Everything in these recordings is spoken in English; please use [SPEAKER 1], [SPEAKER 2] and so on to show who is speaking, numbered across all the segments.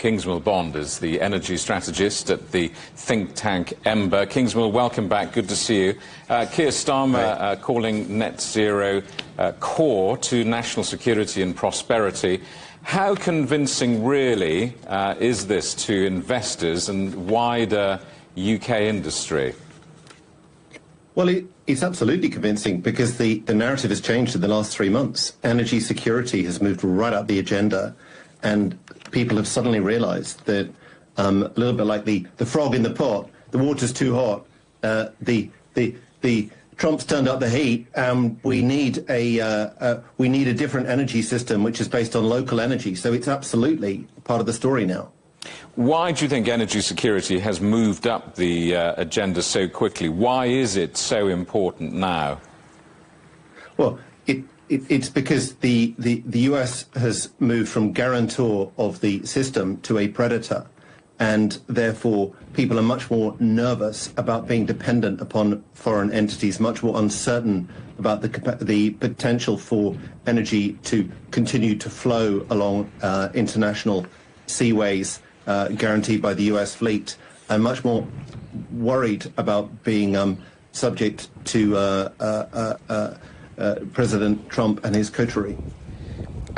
[SPEAKER 1] Kingsmill Bond is the energy strategist at the think tank Ember. Kingsmill, welcome back. Good to see you. Keir Starmer calling net zero core to national security and prosperity. How convincing, really, is this to investors and wider UK industry?
[SPEAKER 2] Well, it's absolutely convincing because the narrative has changed in the last 3 months. Energy security has moved right up the agenda, and people have suddenly realised that a little bit like the frog in the pot, the water's too hot. The Trump's turned up the heat. We need a different energy system which is based on local energy. So it's absolutely part of the story now.
[SPEAKER 1] Why do you think energy security has moved up the agenda so quickly? Why is it so important now?
[SPEAKER 2] Well, it's because the US has moved from guarantor of the system to a predator, and therefore people are much more nervous about being dependent upon foreign entities, much more uncertain about the potential for energy to continue to flow along international seaways guaranteed by the US fleet, and much more worried about being subject to President Trump and his coterie.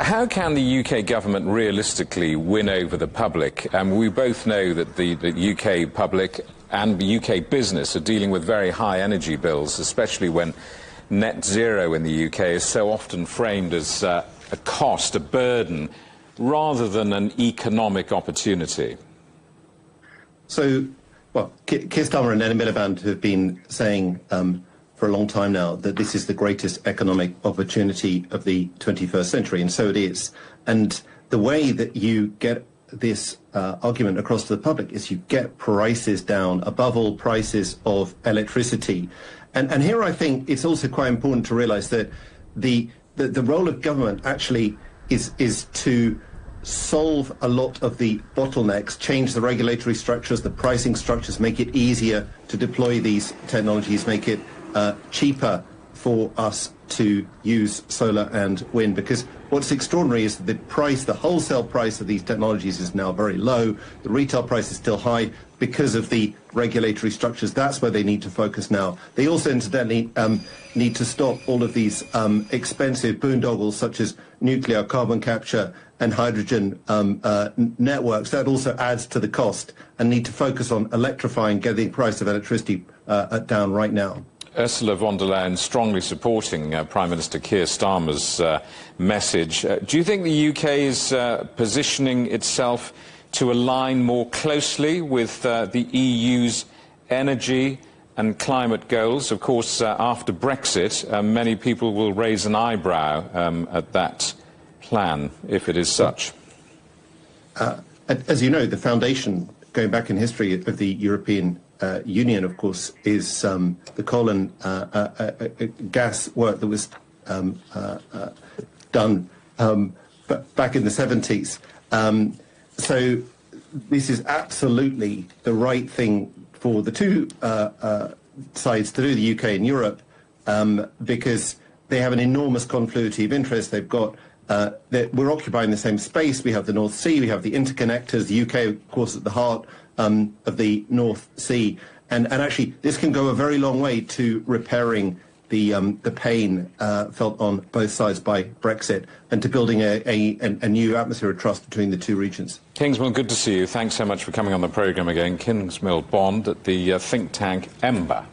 [SPEAKER 1] How can the UK government realistically win over the public? We both know that the UK public and the UK business are dealing with very high energy bills, especially when net zero in the UK is so often framed as a cost, a burden, rather than an economic opportunity.
[SPEAKER 2] So, well, Keir Starmer and Ed Miliband have been saying for a long time now that this is the greatest economic opportunity of the 21st century, and so it is. And the way that you get this argument across to the public is you get prices down, above all prices of electricity. And here I think it's also quite important to realise that the role of government actually is to solve a lot of the bottlenecks, change the regulatory structures, the pricing structures, make it easier to deploy these technologies, make it cheaper for us to use solar and wind. Because what's extraordinary is that the wholesale price of these technologies is now very low. The retail price is still high because of the regulatory structures. That's where they need to focus now. They also incidentally need to stop all of these expensive boondoggles such as nuclear, carbon capture and hydrogen networks. That also adds to the cost, and need to focus on electrifying, getting the price of electricity down right now.
[SPEAKER 1] Ursula von der Leyen strongly supporting Prime Minister Keir Starmer's message. Do you think the UK is positioning itself to align more closely with the EU's energy and climate goals? Of course, after Brexit, many people will raise an eyebrow at that plan, if it is such.
[SPEAKER 2] As you know, the foundation, going back in history, of the European Union, of course, is the coal and gas work that was done back in the 70s. So this is absolutely the right thing for the two sides to do, the UK and Europe, because they have an enormous confluence of interest. They've got we're occupying the same space. We have the North Sea, we have the interconnectors, the UK, of course, at the heart of the North Sea. And actually, this can go a very long way to repairing the pain felt on both sides by Brexit, and to building a new atmosphere of trust between the two regions.
[SPEAKER 1] Kingsmill, good to see you. Thanks so much for coming on the programme again. Kingsmill Bond at the think tank Ember.